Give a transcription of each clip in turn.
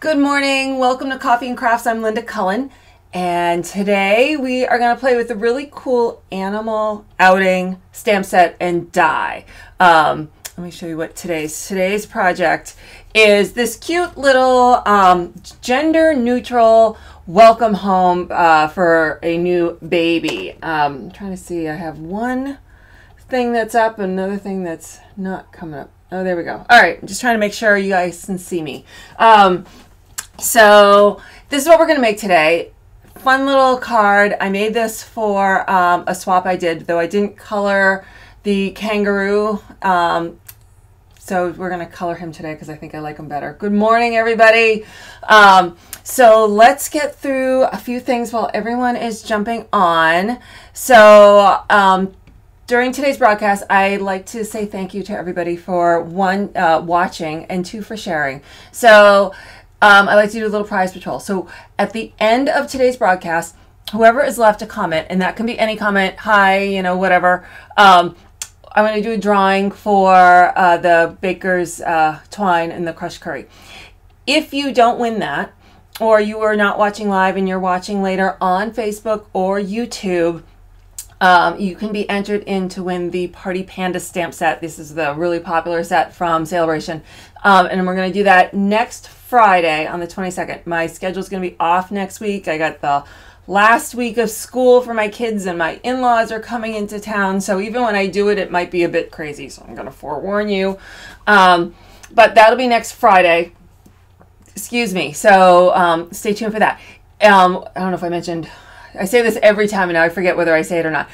Good morning. Welcome to Coffee and Crafts. I'm Linda Cullen, and today we are going to play with a really cool animal outing stamp set and die. Let me show you what today's project is. This cute little gender neutral welcome home for a new baby. I'm trying to see. I have one thing that's up, another thing that's not coming up. Oh, there we go. All right, I'm just trying to make sure you guys can see me. So this is what we're going to make today. Fun little card. I made this for a swap I did, though I didn't color the kangaroo. So we're going to color him today because I think I like him better. Good morning, everybody. So let's get through a few things while everyone is jumping on. So during today's broadcast, I'd like to say thank you to everybody for one, watching, and two, for sharing. So I like to do a little prize patrol. So at the end of today's broadcast, whoever is left a comment, and that can be any comment, hi, you know, whatever, I'm going to do a drawing for the baker's twine and the crushed curry. If you don't win that, or you are not watching live and you're watching later on Facebook or YouTube, you can be entered in to win the Party Panda stamp set. This is the really popular set from Celebration. And we're going to do that next Friday on the 22nd. My schedule is going to be off next week. I got the last week of school for my kids, and my in-laws are coming into town. So even when I do it, it might be a bit crazy. So I'm going to forewarn you. But that'll be next Friday. Excuse me. So stay tuned for that. I don't know if I mentioned, I say this every time and now I forget whether I say it or not.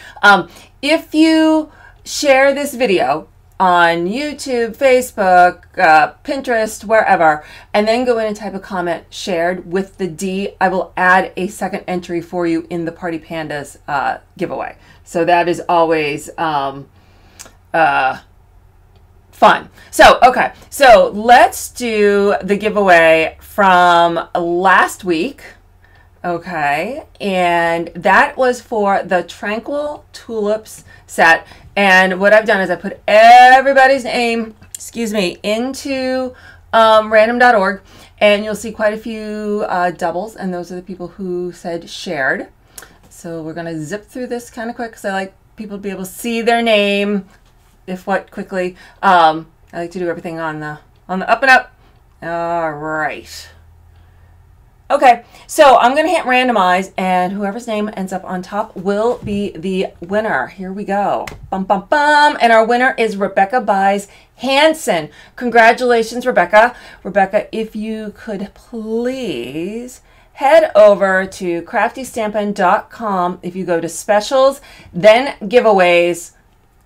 If you share this video on YouTube, Facebook, Pinterest, wherever, and then go in and type a comment shared with the D, I will add a second entry for you in the Party Pandas giveaway. So that is always fun. So, okay, so let's do the giveaway from last week. Okay, and that was for the Tranquil Tulips set. And what I've done is I put everybody's name, excuse me, into random.org, and you'll see quite a few doubles, and those are the people who said shared. So we're going to zip through this kind of quick because I like people to be able to see their name, if what, quickly. I like to do everything on the up and up. All right. Okay, so I'm going to hit randomize, and whoever's name ends up on top will be the winner. Here we go. Bum, bum, bum. And our winner is Rebecca Buys Hanson. Congratulations, Rebecca. Rebecca, if you could please head over to craftystampin.com. If you go to specials, then giveaways,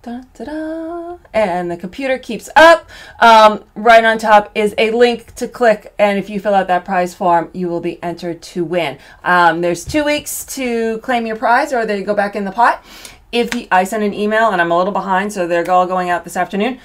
da, da, da, and the computer keeps up. Right on top is a link to click, and if you fill out that prize form, you will be entered to win. There's 2 weeks to claim your prize, or they go back in the pot. I send an email, and I'm a little behind, so they're all going out this afternoon.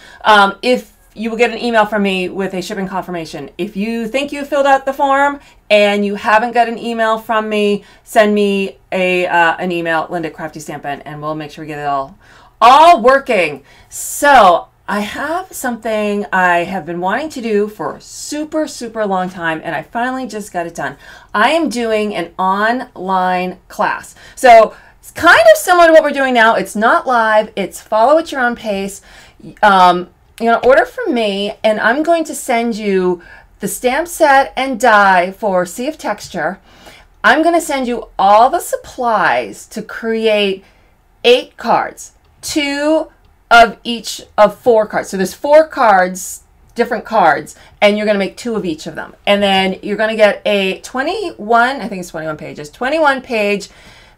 If you will get an email from me with a shipping confirmation. If you think you filled out the form and you haven't got an email from me, send me an email, Linda@CraftyStampin, and we'll make sure we get it all working. So I have something I have been wanting to do for a super, super long time, and I finally just got it done. I am doing an online class. So it's kind of similar to what we're doing now. It's not live. It's follow at your own pace. You're going to order from me, and I'm going to send you the stamp set and die for Sea of Texture. I'm going to send you all the supplies to create 8 cards. 2 of each of 4 cards. So there's 4 cards, different cards, and you're going to make 2 of each of them. And then you're going to get a 21, I think it's 21 pages, 21 page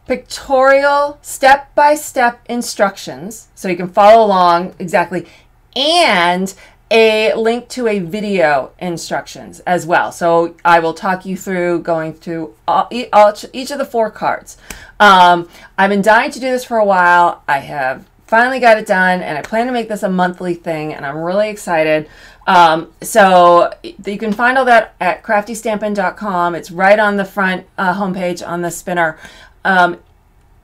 pictorial step-by-step instructions, so you can follow along exactly, and a link to a video instructions as well. So I will talk you through going through each of the 4 cards. I've been dying to do this for a while. I have finally got it done, and I plan to make this a monthly thing, and I'm really excited. So you can find all that at craftystampin.com. It's right on the front homepage on the spinner.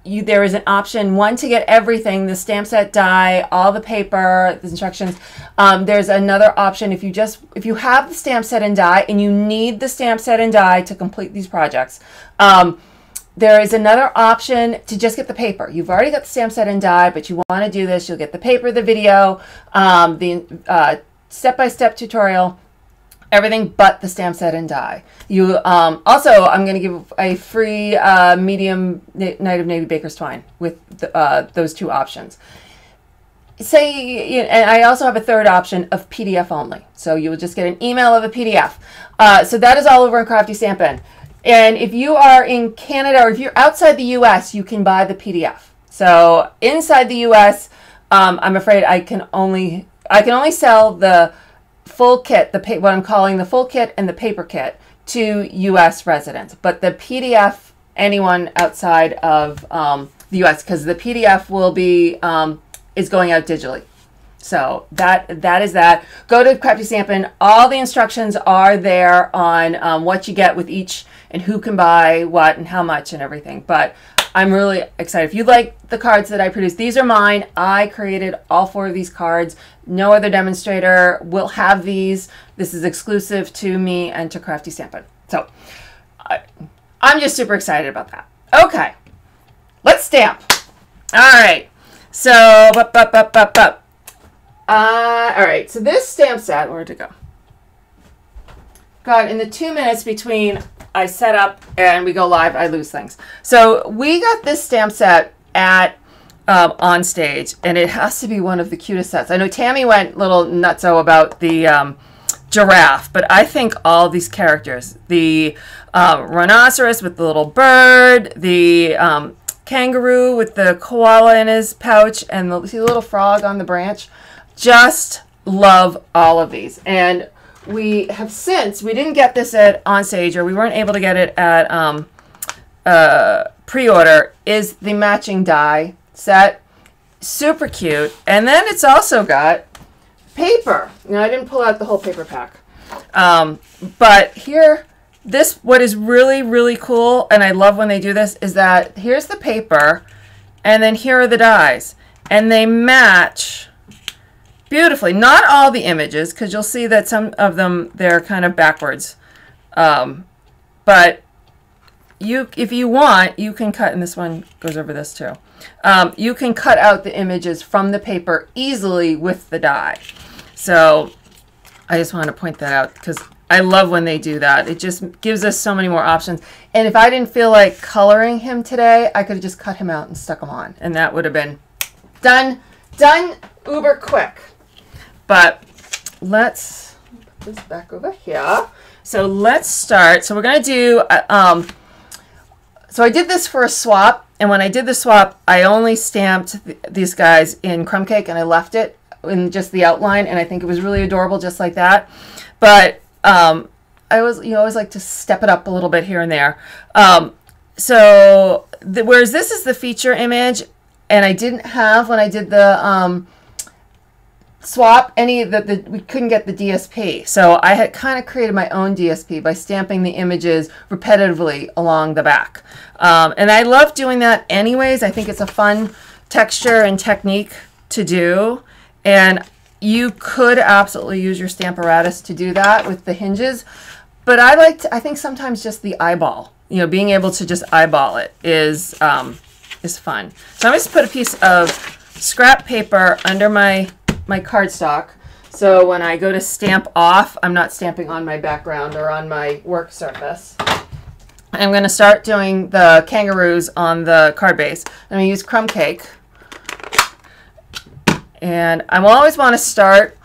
there is an option, one, to get everything, the stamp set, die, all the paper, the instructions. There's another option if you have the stamp set and die and you need the stamp set and die to complete these projects. There is another option to just get the paper. You've already got the stamp set and die, but you want to do this, you'll get the paper, the video, the step-by-step tutorial, everything but the stamp set and die. You also, I'm going to give a free medium Night of Navy Baker's Twine with those two options. And I also have a third option of PDF only. So you will just get an email of a PDF. So that is all over in Crafty Stampin'. And if you are in Canada or if you're outside the US, you can buy the PDF. So inside the US, I'm afraid I can only sell the full kit, what I'm calling the full kit and the paper kit, to US residents. But the PDF, anyone outside of the US, because the PDF will be is going out digitally. So that is that. Go to Crafty Stampin'. All the instructions are there on what you get with each and who can buy what and how much and everything. But I'm really excited. If you like the cards that I produced, these are mine. I created all 4 of these cards. No other demonstrator will have these. This is exclusive to me and to Crafty Stampin'. So I'm just super excited about that. Okay, let's stamp. All right. So, all right. So this stamp set, where'd it go? God, in the 2 minutes between I set up and we go live, I lose things. So we got this stamp set at on stage, and it has to be one of the cutest sets. I know Tammy went a little nutso about the giraffe, but I think all these characters, the rhinoceros with the little bird, the kangaroo with the koala in his pouch, and the little frog on the branch, just love all of these. And we have since, we didn't get this at on stage, or we weren't able to get it at pre-order, is the matching die set. Super cute. And then it's also got paper. Now, I didn't pull out the whole paper pack. But here, what is really, really cool, and I love when they do this, is that here's the paper, and then here are the dies. And they match beautifully. Not all the images, because you'll see that some of them, they're kind of backwards. But if you want, you can cut, and this one goes over this too. You can cut out the images from the paper easily with the die. So I just want to point that out because I love when they do that. It just gives us so many more options. And if I didn't feel like coloring him today, I could have just cut him out and stuck him on, and that would have been done uber quick. But let's put this back over here. So let's start. So we're going to do, so I did this for a swap. And when I did the swap, I only stamped these guys in crumb cake, and I left it in just the outline. And I think it was really adorable just like that. But I always like to step it up a little bit here and there. Whereas this is the feature image, and I didn't have, when I did the swap, we couldn't get the DSP. So I had kind of created my own DSP by stamping the images repetitively along the back. And I love doing that anyways. I think it's a fun texture and technique to do. And you could absolutely use your Stamparatus to do that with the hinges. But I think sometimes just the eyeball, being able to just eyeball it is fun. So I'm just put a piece of scrap paper under my cardstock, so when I go to stamp off, I'm not stamping on my background or on my work surface. I'm going to start doing the kangaroos on the card base. I'm going to use crumb cake, and I always want to start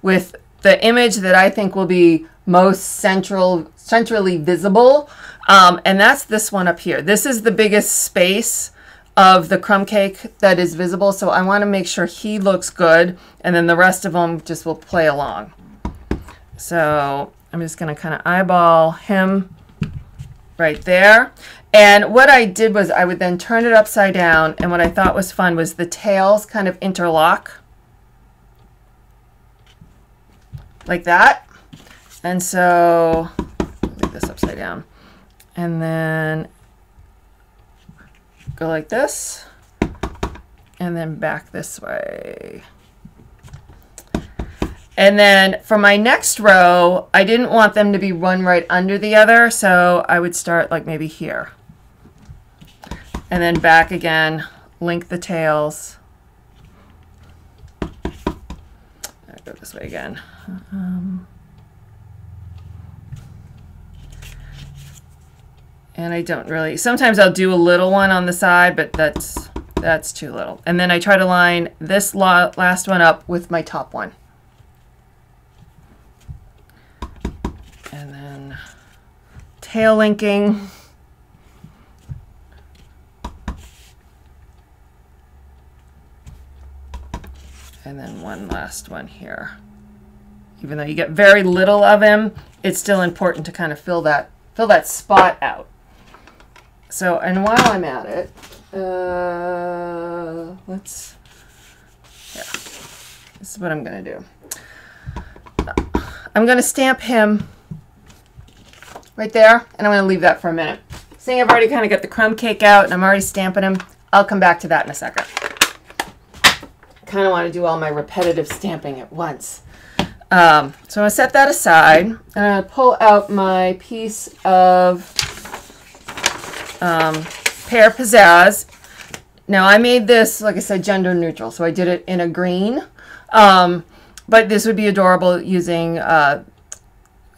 with the image that I think will be most centrally visible, and that's this one up here. This is the biggest space of the crumb cake that is visible, so I want to make sure he looks good, and then the rest of them just will play along. So I'm just going to kind of eyeball him right there. And what I did was I would then turn it upside down, and what I thought was fun was the tails kind of interlock like that. And so leave this upside down, and then go like this, and then back this way. And then for my next row, I didn't want them to be one right under the other, so I would start like maybe here. And then back again, link the tails. I'll go this way again. And I don't really, sometimes I'll do a little one on the side, but that's too little. And then I try to line this last one up with my top one. And then tail linking. And then one last one here. Even though you get very little of him, it's still important to kind of fill that spot out. So, and while I'm at it, this is what I'm going to do. I'm going to stamp him right there, and I'm going to leave that for a minute. Seeing I've already kind of got the crumb cake out, and I'm already stamping him, I'll come back to that in a second. Kind of want to do all my repetitive stamping at once. So I'm going to set that aside, and I'm going to pull out my piece of Pear Pizzazz. Now I made this, like I said, gender neutral, so I did it in a green, but this would be adorable using I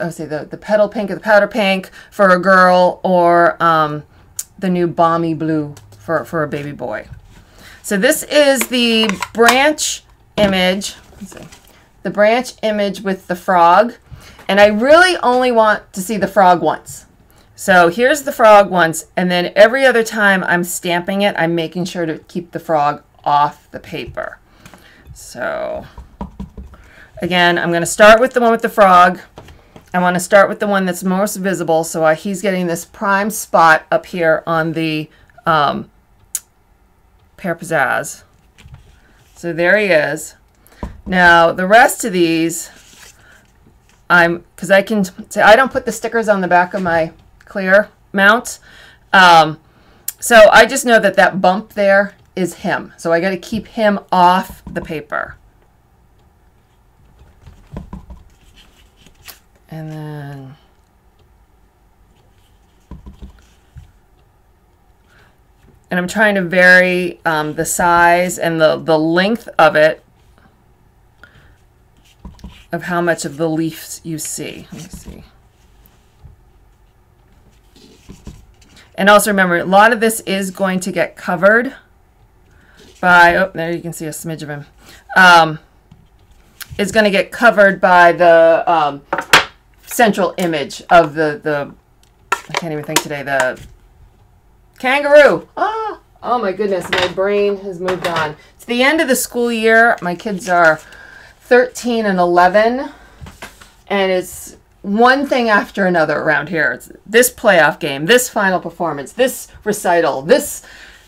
would say the petal pink or the powder pink for a girl, or the new balmy blue for a baby boy. So this is the branch image. Let's see, the branch image with the frog, and I really only want to see the frog once. So here's the frog once, and then every other time I'm stamping it, I'm making sure to keep the frog off the paper. So again, I'm going to start with the one with the frog. I want to start with the one that's most visible, so he's getting this prime spot up here on the Pear Pizzazz. So there he is. Now the rest of these, because I can say I don't put the stickers on the back of my clear mounts, so I just know that that bump there is him, so I got to keep him off the paper. And then I'm trying to vary the size and the length of it, of how much of the leaves you see. Let me see. And also remember, a lot of this is going to get covered by, oh, there you can see a smidge of him. It's going to get covered by the central image of the I can't even think today, the kangaroo. Oh my goodness, my brain has moved on. It's the end of the school year. My kids are 13 and 11, and it's one thing after another around here. It's this playoff game, this final performance, this recital, this.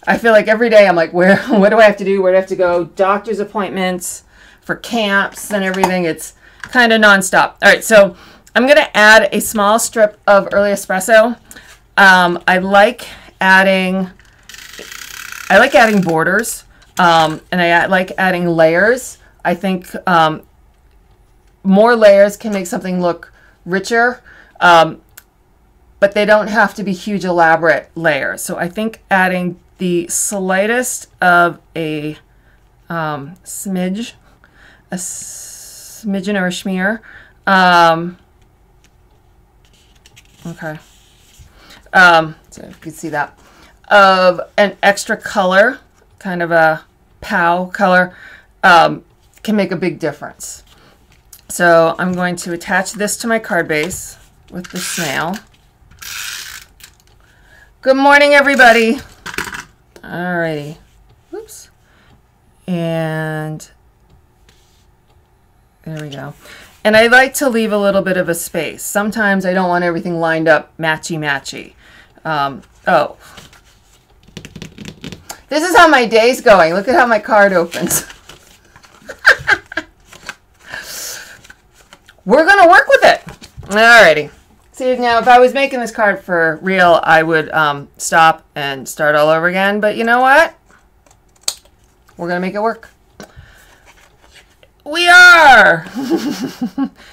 I feel like every day I'm like, what do I have to do? Where do I have to go? Doctor's appointments for camps and everything. It's kind of nonstop. All right, so I'm going to add a small strip of early espresso. I like adding borders, and I like adding layers. I think more layers can make something look richer, but they don't have to be huge, elaborate layers. So I think adding the slightest of a smidgen or a smear. Okay. So you can see that. Of an extra color, kind of a POW color, can make a big difference. So I'm going to attach this to my card base with the snail. Good morning, everybody. Alrighty. Oops. And there we go. And I like to leave a little bit of a space. Sometimes I don't want everything lined up matchy-matchy. Oh. This is how my day's going. Look at how my card opens. We're going to work with it. Alrighty. See, now if I was making this card for real, I would stop and start all over again. But you know what? We're going to make it work. We are!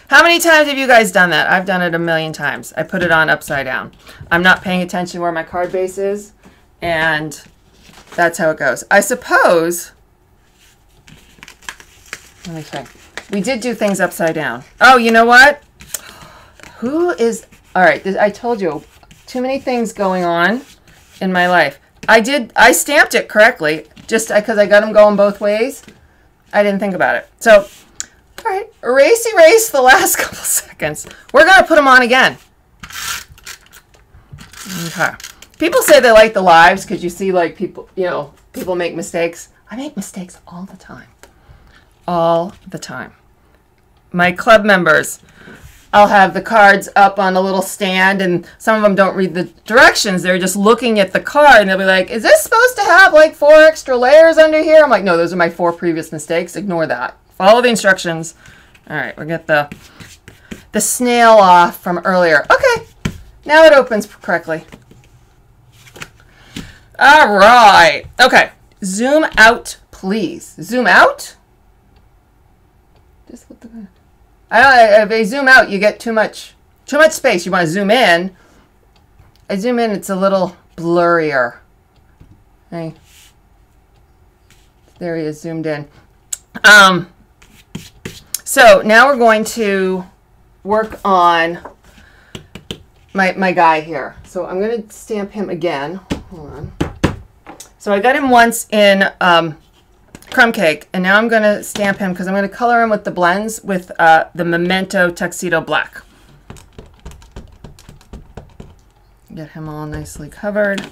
How many times have you guys done that? I've done it a million times. I put it on upside down. I'm not paying attention where my card base is, and that's how it goes. I suppose, let me think. We did do things upside down. Oh, you know what? Who is, all right, I told you, too many things going on in my life. I stamped it correctly, just because I got them going both ways. I didn't think about it. So, all right, erase the last couple seconds. We're going to put them on again. Okay. People say they like the lives because you see, like, people, you know, people make mistakes. I make mistakes all the time. All the time. My club members, I'll have the cards up on a little stand, and some of them don't read the directions. They're just looking at the card, and they'll be like, is this supposed to have like 4 extra layers under here? I'm like, no, those are my 4 previous mistakes. Ignore that. Follow the instructions. All right, we'll get the snail off from earlier. Okay, now it opens correctly. All right. Okay, zoom out, please. Zoom out? Just let the... if I zoom out, you get too much space. You want to zoom in. I zoom in, it's a little blurrier. Hey. There he is, zoomed in. So now we're going to work on my guy here. So I'm going to stamp him again. Hold on. So I got him once in Crumb Cake, and now I'm going to stamp him because I'm going to color him with the blends with the Memento Tuxedo Black. Get him all nicely covered.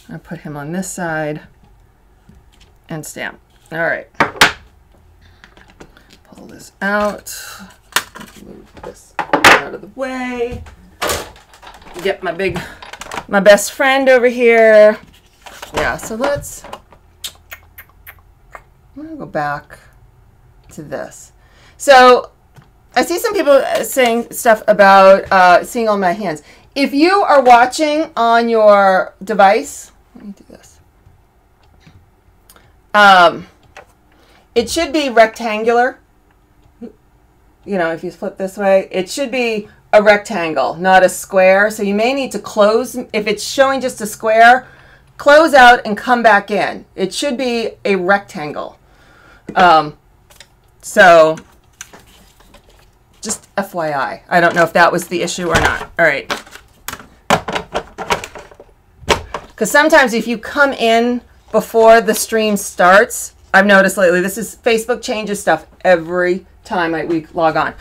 I'll put him on this side and stamp. All right. Pull this out. Move this out of the way. Get my best friend over here. Yeah, so let's... I'm going to go back to this. So I see some people saying stuff about seeing all my hands. If you are watching on your device, let me do this. It should be rectangular. You know, if you flip this way, it should be a rectangle, not a square. So you may need to close. If it's showing just a square, close out and come back in. It should be a rectangle. So just FYI, I don't know if that was the issue or not. All right. Because sometimes if you come in before the stream starts, I've noticed lately, this is Facebook changes stuff every time we log on.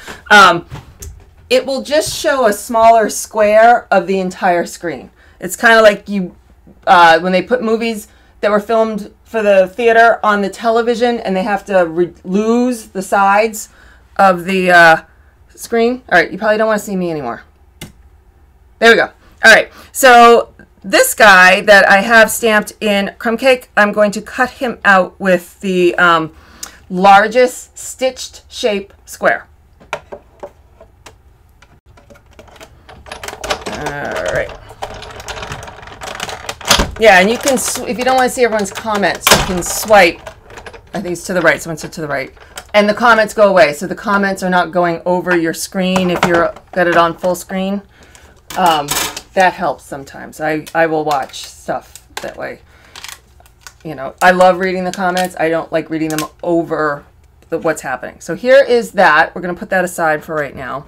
It will just show a smaller square of the entire screen. It's kind of like you, when they put movies that were filmed for the theater on the television and they have to lose the sides of the screen. All right, you probably don't want to see me anymore. There we go. All right, so this guy that I have stamped in Crumb Cake, I'm going to cut him out with the largest stitched shape square. All right. Yeah, and you can, if you don't want to see everyone's comments, you can swipe. I think it's to the right. Someone said to the right. And the comments go away. So the comments are not going over your screen if you're got it on full screen. That helps sometimes. I will watch stuff that way. You know, I love reading the comments. I don't like reading them over what's happening. So here is that. We're going to put that aside for right now.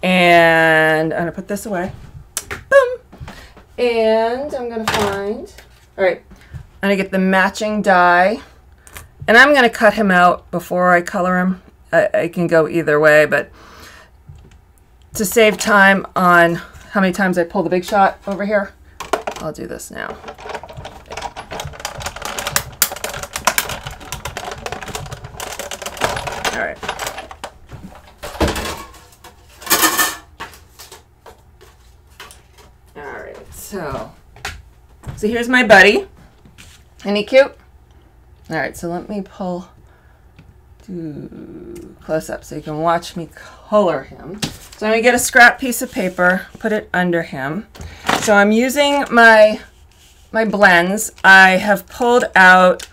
And I'm going to put this away. Boom. And I'm going to find, all right, I'm going to get the matching die. And I'm going to cut him out before I color him. I can go either way, but to save time on how many times I pull the big shot over here, I'll do this now. All right. All right, so here's my buddy. Isn't he cute? All right, so let me pull. close up so you can watch me color him. So I'm going to get a scrap piece of paper, put it under him. So I'm using my blends. I have pulled out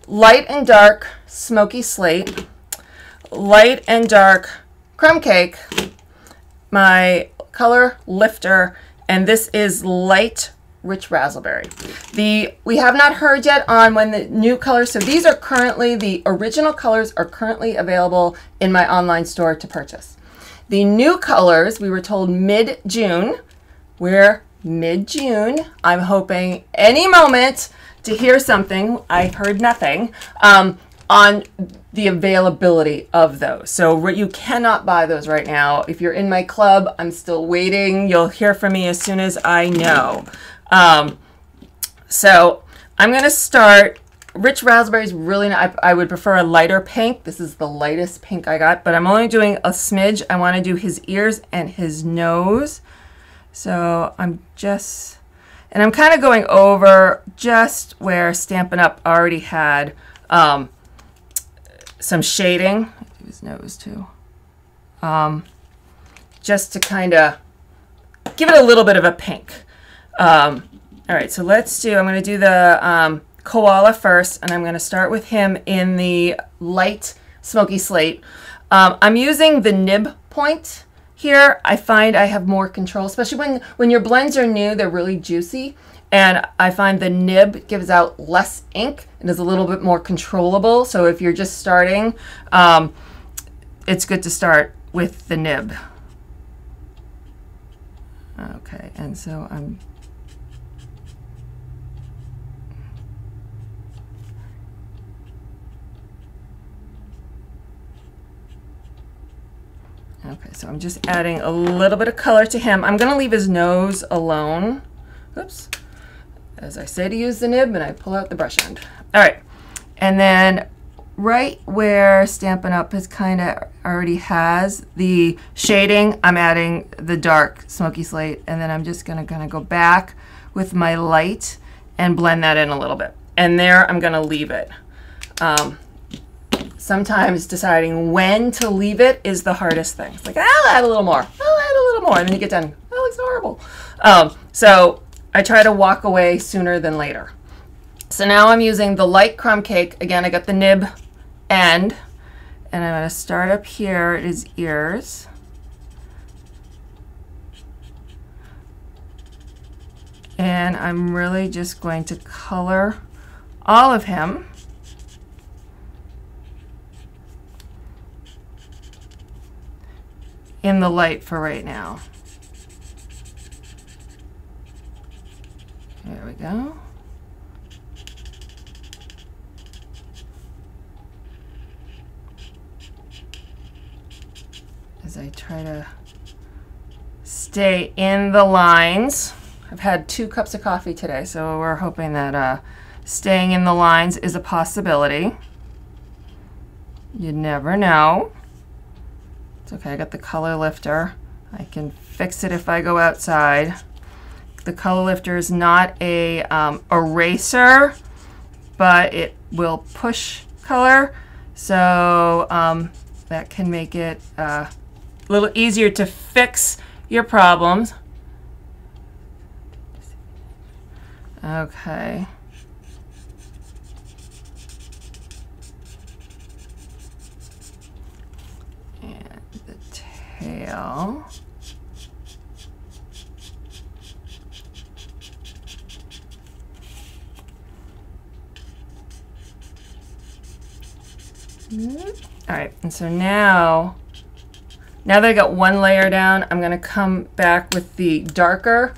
light and dark smoky slate, light and dark crumb cake, my color lifter, and this is light rich raspberry. We have not heard yet on when the new colors, so these are currently, the original colors are currently available in my online store to purchase. The new colors, we were told mid-June. We're mid-June. I'm hoping any moment to hear something. I heard nothing on the availability of those. So you cannot buy those right now. If you're in my club, I'm still waiting. You'll hear from me as soon as I know. So I'm going to start. Rich raspberry is really nice. I would prefer a lighter pink. This is the lightest pink I got, but I'm only doing a smidge. I want to do his ears and his nose. So I'm kind of going over just where Stampin' Up! Already had some shading. Do his nose too. Just to kind of give it a little bit of a pink. All right, so I'm going to do the koala first, and I'm going to start with him in the light smoky slate. I'm using the nib point here. I find I have more control, especially when your blends are new, they're really juicy. And I find the nib gives out less ink and is a little bit more controllable. So if you're just starting, it's good to start with the nib. Okay, and so I'm... Okay, so I'm just adding a little bit of color to him. I'm going to leave his nose alone. Oops. As I say to use the nib, and I pull out the brush end. All right, and then right where Stampin' Up! Has kind of already has the shading, I'm adding the dark smoky slate, and then I'm just going to go back with my light and blend that in a little bit. And there I'm going to leave it. Sometimes deciding when to leave it is the hardest thing. It's like, I'll add a little more. I'll add a little more. And then you get done. That looks horrible. So I try to walk away sooner than later. So now I'm using the light crumb cake. Again, I got the nib end. And I'm going to start up here at his ears. And I'm really just going to color all of him. In the light for right now. There we go. As I try to stay in the lines. I've had 2 cups of coffee today, so we're hoping that staying in the lines is a possibility. You never know. It's okay, I got the color lifter. I can fix it if I go outside. The color lifter is not a eraser, but it will push color. So that can make it a little easier to fix your problems. Okay. Tail. All right, and so now that I got one layer down, I'm going to come back with the darker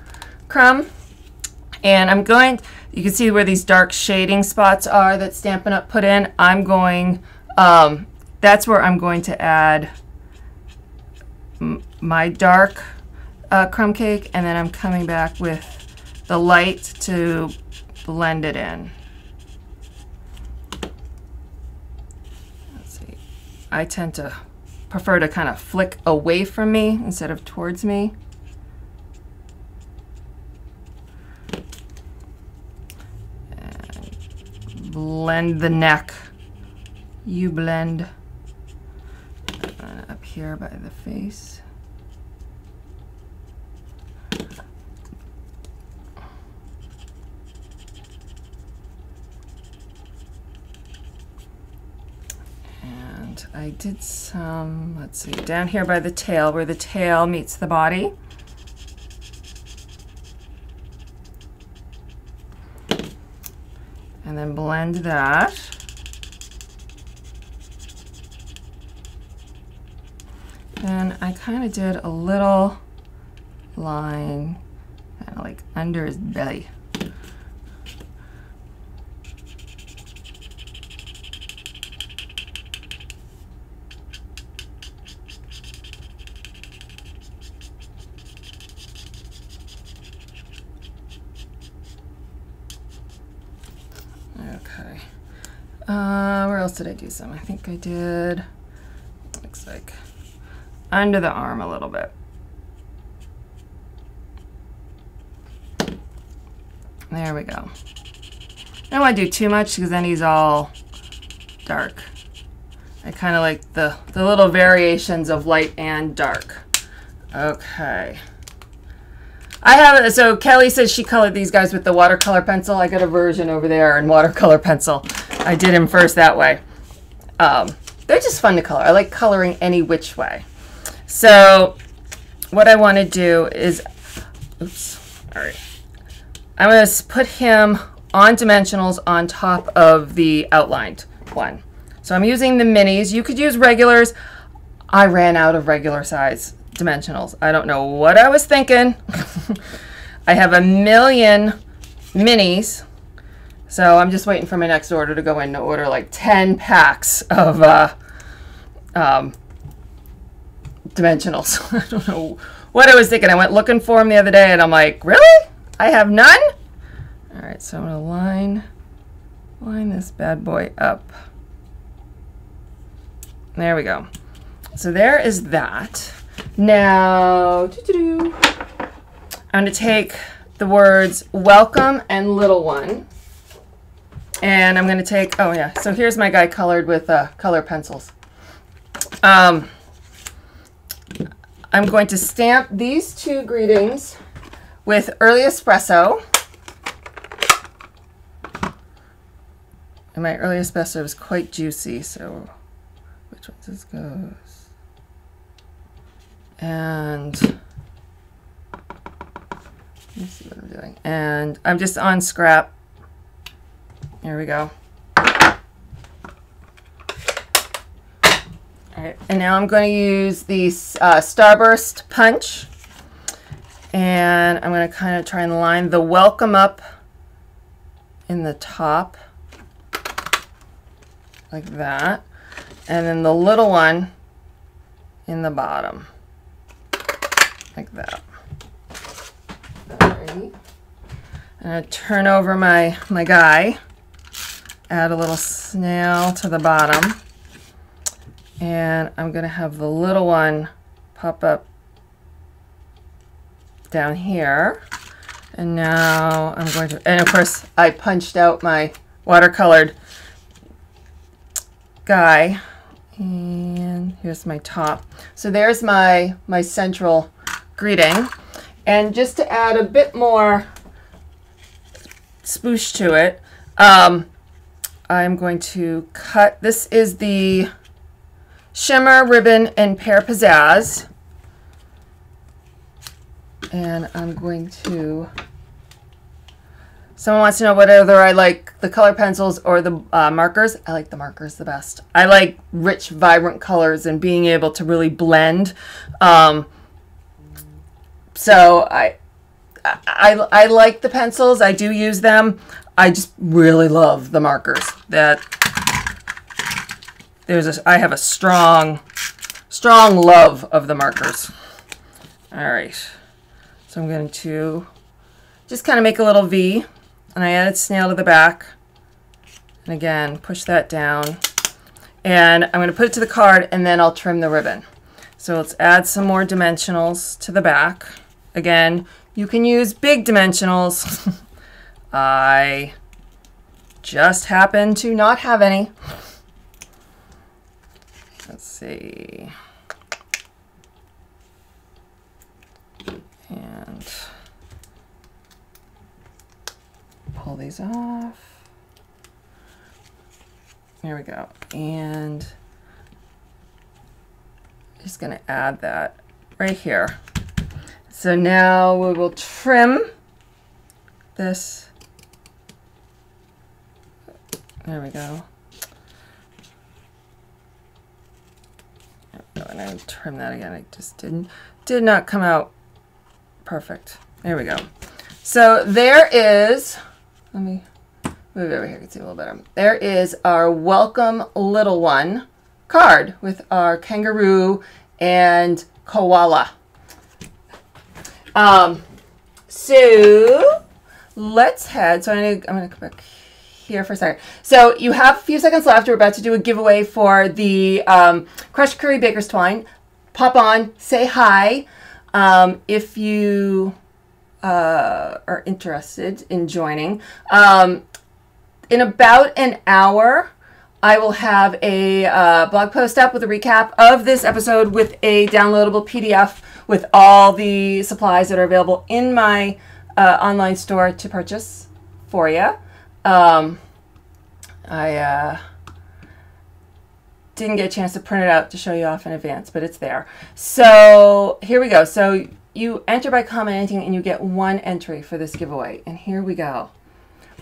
crumb, and you can see where these dark shading spots are that Stampin' Up! Put in. That's where I'm going to add my dark crumb cake, and then I'm coming back with the light to blend it in. Let's see. I tend to prefer to kind of flick away from me instead of towards me. And blend the neck. You blend here by the face. And I did some, let's see, down here by the tail, where the tail meets the body. And then blend that. And I kind of did a little line, kind of like under his belly. Okay. Where else did I do some? I think I did, looks like, under the arm a little bit. There we go. I don't want to do too much because then he's all dark. I kind of like the little variations of light and dark. Okay. I have, so Kelly says she colored these guys with the watercolor pencil. I got a version over there in watercolor pencil. I did him first that way. They're just fun to color. I like coloring any which way. So what I want to do is, oops, all right. I'm going to put him on dimensionals on top of the outlined one. So I'm using the minis. You could use regulars. I ran out of regular size dimensionals. I don't know what I was thinking. I have a million minis. So I'm just waiting for my next order to go in to order like 10 packs of dimensionals. I don't know what I was thinking. I went looking for them the other day and I'm like, really? I have none? All right, so I'm gonna line this bad boy up. There we go. So there is that. Now, I'm gonna take the words welcome and little one. And I'm gonna take, oh yeah, so here's my guy colored with color pencils. I'm going to stamp these two greetings with early espresso. And my early espresso is quite juicy, so which one this goes? And let me see what I'm doing. And I'm just on scrap. Here we go. All right, and now I'm going to use the Starburst punch. And I'm going to kind of try and line the welcome up in the top, like that. And then the little one in the bottom, like that. Alrighty. I'm going to turn over my guy, add a little snail to the bottom. And I'm going to have the little one pop up down here. And now I'm going to, and of course I punched out my watercolored guy. And here's my top. So there's my central greeting. And just to add a bit more spoosh to it, I'm going to cut, this is the Shimmer Ribbon and Pear Pizzazz. And I'm going to, someone wants to know whether I like the color pencils or the markers. I like the markers the best. I like rich, vibrant colors and being able to really blend. So I like the pencils. I do use them. I just really love the markers. I have a strong love of the markers. All right. So I'm going to just kind of make a little V, and I added snail to the back. And again, push that down. And I'm going to put it to the card, and then I'll trim the ribbon. So let's add some more dimensionals to the back. Again, you can use big dimensionals. I just happen to not have any. Let's see. these off. There we go. And just going to add that right here. So now we will trim this. There we go. And I trim that again. It just did not come out perfect. There we go. So there is, let me move over here, you can see a little better. There is our Welcome Little One card with our kangaroo and koala. So let's head, so I'm going to come back here for a second. So you have a few seconds left. We're about to do a giveaway for the Crushed Curry Baker's Twine. Pop on, say hi. If you are interested in joining. In about an hour, I will have a blog post up with a recap of this episode with a downloadable PDF with all the supplies that are available in my online store to purchase for you. I didn't get a chance to print it out to show you off in advance, but it's there. So here we go. So you enter by commenting and you get one entry for this giveaway. And here we go.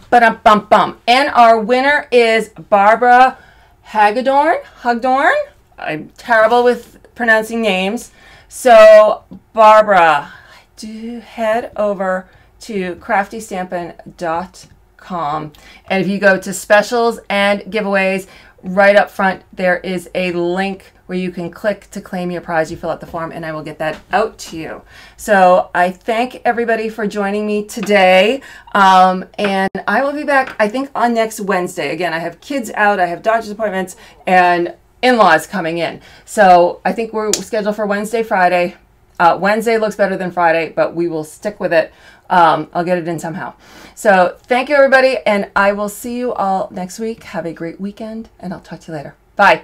Ba-dum-bum-bum. And our winner is Barbara Hagdorn. I'm terrible with pronouncing names. So Barbara, do head over to craftystampin.com. And if you go to specials and giveaways, right up front, there is a link where you can click to claim your prize. You fill out the form and I will get that out to you. So I thank everybody for joining me today. And I will be back, I think, on next Wednesday. Again, I have kids out, I have doctor's appointments, and in-laws coming in. So I think we're scheduled for Wednesday, Friday. Wednesday looks better than Friday, but we will stick with it. I'll get it in somehow. So thank you, everybody, and I will see you all next week. Have a great weekend, and I'll talk to you later. Bye.